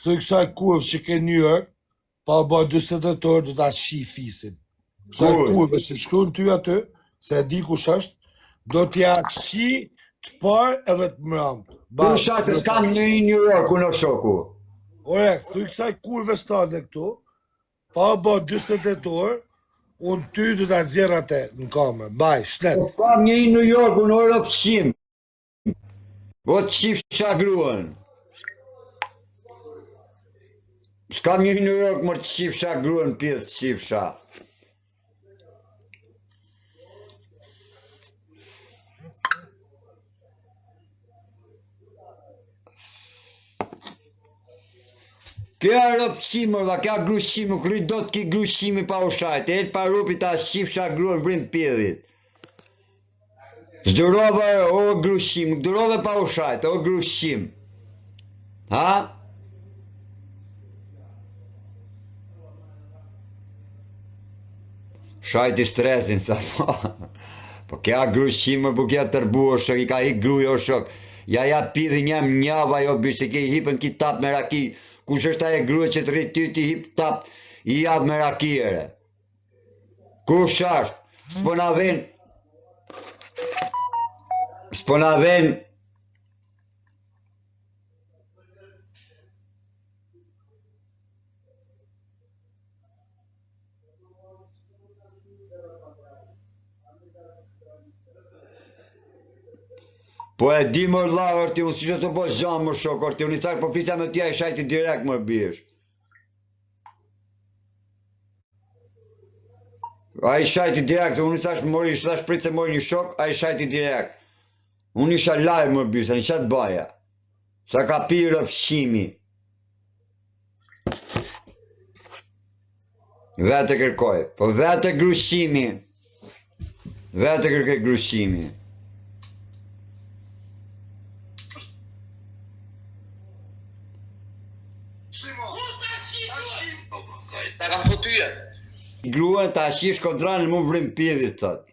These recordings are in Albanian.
Të kësaj kurvë që ke njërë, pa ba 28 orë do ta shi fisin. Kësaj kurvë që shkruan ty aty, se e di kush është, do t'ja shi të parë edhe të mramët. Kush është s'kam në New York në shoku. Ore, të kësaj kurvë stande këtu, pa ba 28 orë, unë ty do t'a nxjerr atë në kamerë. Baj, shnet. S'kam një New York në orë pëqim. O të qifsha gruan. S'kam një New York më të qifsha gruan pjesë të qifsha. Kja rëpëqime, dhe kja grushime, kërri do të ki grushime pa ushajt, e pa rupi ta shqipsha gruan vrim pjedhit. Zdurove o grushime, zdurove pa ushajt, o grushime. Ha? Shajt i stresin, tha po. Po kja grushime, po kja tërbu o shok, i ka hik gruja o shok. Ja pidhi njëm njava jo bishë, ke i hipën ki tap me raki. Kush është aje grua që të rritë ty t'i hip tap, i javë me rakire. Kush është? S'po na ven. S'po na ven. Po e di më la, orti, unë si që të po zhamë më shok, orti, unë i thakë po fisa me tja i shajti direkt më bish. A i shajti direkt, unë i thash mori, i thash prit se mori një shok, a i shajti direkt. Unë isha live më bish, në qatë baja. Sa ka pirë fshimi. Vete kërkoj, po vete grushimi. Vete kërkoj grushimi. Gruan ta shi shkodranë mu vrim pjedhit, thot.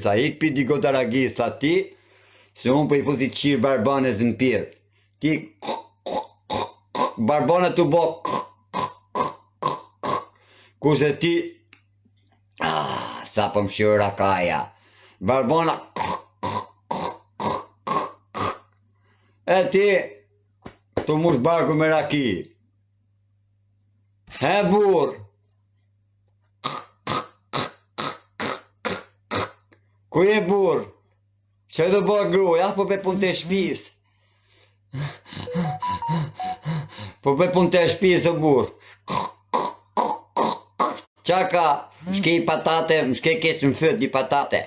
Tha ik pi diko të ragi, tha ti, se unë për i fusi qirë barbanez në pjedh. Ti, barbanez të bo, kurse ti, sa për më shirë rakaja. Barbona, e ti, të mush barku me raki. He bur, ku je bur? Që do bërë gruja, po pe pun të shpis. Po pe pun të shpis o bur. Qaka, shke i patate, shke kesë më fët një patate.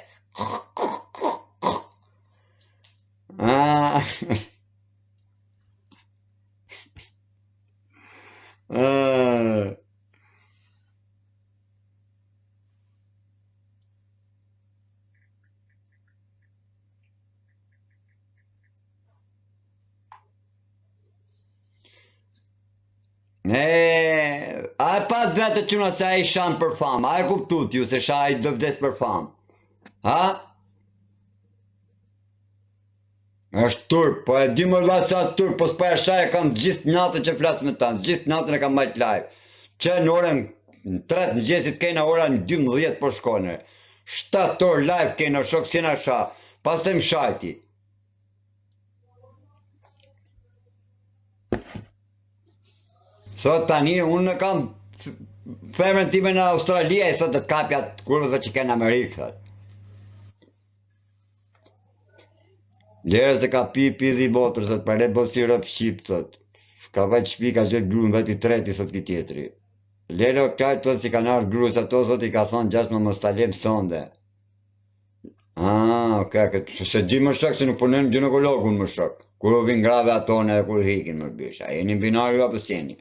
A e pas vetë quna se a i shanë për famë, a e kuptut ju se sha i do vdes për famë. Ha? është turp, po e di më rrë sa turp, po s'pa e shaj e kam gjithë natën që flasë me ta, gjithë natën e kam majtë live. Që në orën 3 mëngjesit kena ora në 12 po shkone. 7 orë live kena shok s'kena sha, pas të më shajti. Thot tani, unë në kam femrën time në Australia, i thot të kapja të kurve dhe që kena Amerikë, thot. Lere se ka pidhi botër, thot, për ne bosi rëp shqip, thot. Ka vajt shpi, ka gjithë grunë, vajt i treti, thot, ki tjetëri. Lere o krajt, thot, si ka nërë grus ato, thot, i ka thonë gjashtë më mos talem sonde. Se di më shok, se nuk përnën gjinekologun më shok. Kur u vin grave atone dhe kur hikin më bisha. E një binari va pësjeni.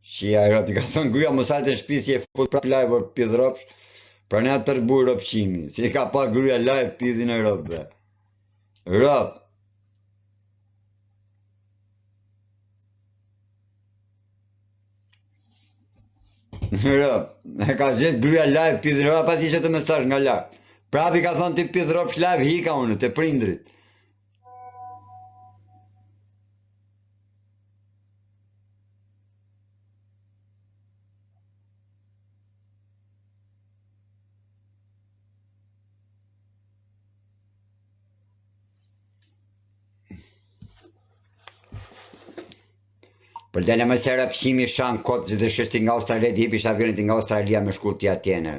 Shia i rëp, i ka thonë gruja më sajtë në shpi si e fut prap live për pidh rëpsh, për ne atër burë rëpshimi. Si ka pa gruja live pidhin e rëpve. Rëp. E ka gjetë gruja live, pidh ropa, pa ti që të mesazh nga lartë. Prapi ka thonë ti pidh ropsh live, hika unë, të prindrit. Për dele më se rëpshimi shanë kotë që të shështi nga Australia, të hipi shavionit nga Australia me shku tja tjene.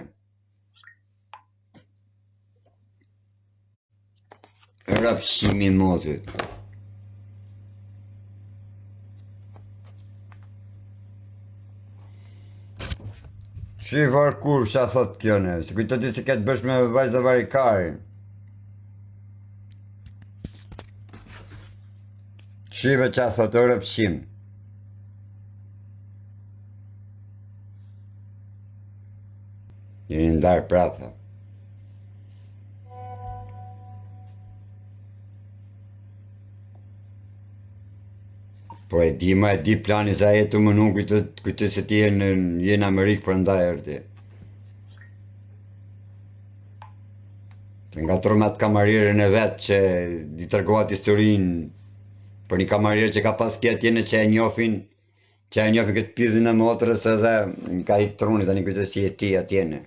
Rëpshimi motit. Shifar kur qa thot kjo ne, se kujto ti se ketë bësh me vajza varikarin. Shive qa thot rëpshim. Jeni ndarë prapë. Po e di plani sa jetu më nuk kujtë se ti jenë Amerikë për ndaj erti. Të nga tromat kamarirën e vetë që i tërgohat historinë për një kamarirë që ka pas kjetë tjene që e njofin këtë pidhin e motrës edhe ka i trunit, tani kujtë si e ti atjene.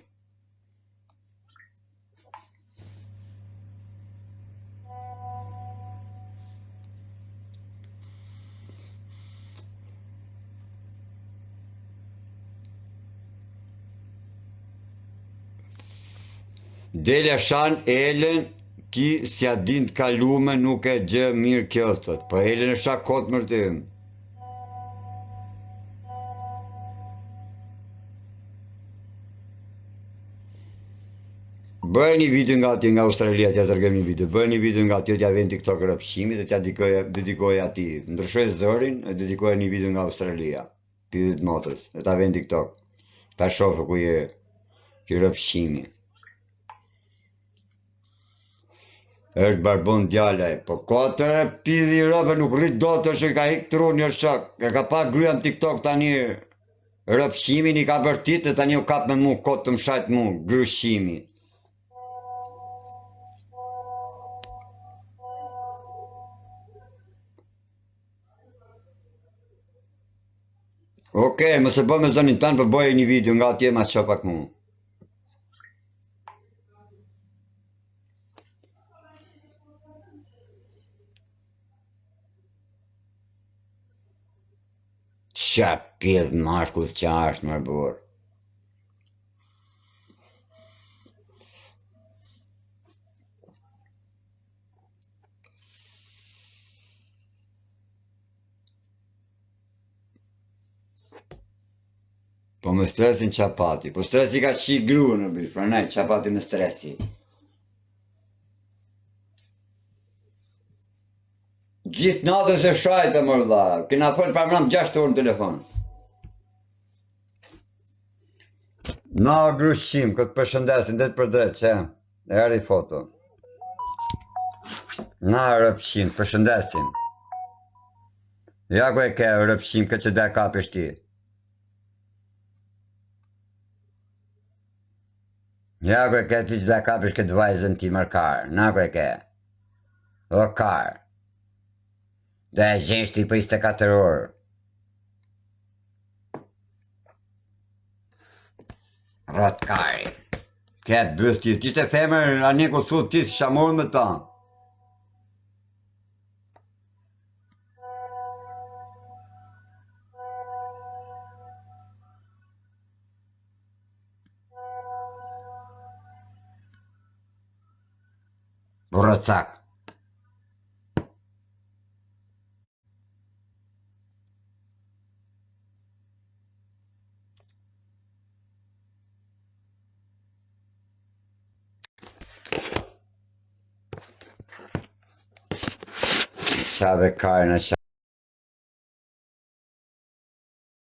Dele shan Elen, ki si a din të kalume nuk e gjë mirë kjo thot, po Elen e sha kotë mërti. Bëj një video nga ati nga Australia, t'ja tërgëm një video, bëj një video nga ati, t'ja vend TikTok rëpshimi dhe t'ja dedikoj ati. Ndryshoj zërin e dedikoj një video nga Australia, pidit motës, dhe t'ja vend TikTok. Ta shofë ku je, ki rëpshimi. Është barbon djallaj, po katër pidhi rëpë nuk rrit do të që ka hik tru një shok, e ka pa gryja në TikTok tani rëpshimin i ka bërtit e tani u kap me mu, kotë të më shajt mu, gryshimi. Okej, mëse bë me zonin tanë, për bëj një video nga atje ma që pak mu. Qa pidh mashkull qa është më burë. Po me stresin qapati, po stresi ka qi gru në bish, pra nej, qapati me stresi. Gjithë natës e shajtë më rëdha, kena fërë për mëram 6 orë në telefon. Na grushqim, këtë përshëndesin, drejt për drejt, që? E erdi foto. Na rëpshim, përshëndesin. Ja ku e ke rëpshim, këtë që dhe kapish ti. Ja ku e ke ti që dhe kapish këtë vajzën ti mërkar, na ku e ke. O kar. Dhe e gjeshti për 24 orë. Rotkari. Ketë bësti, t'ishte femër, a një kusut ti s'isha morë me ta. Burracak. Shave karna,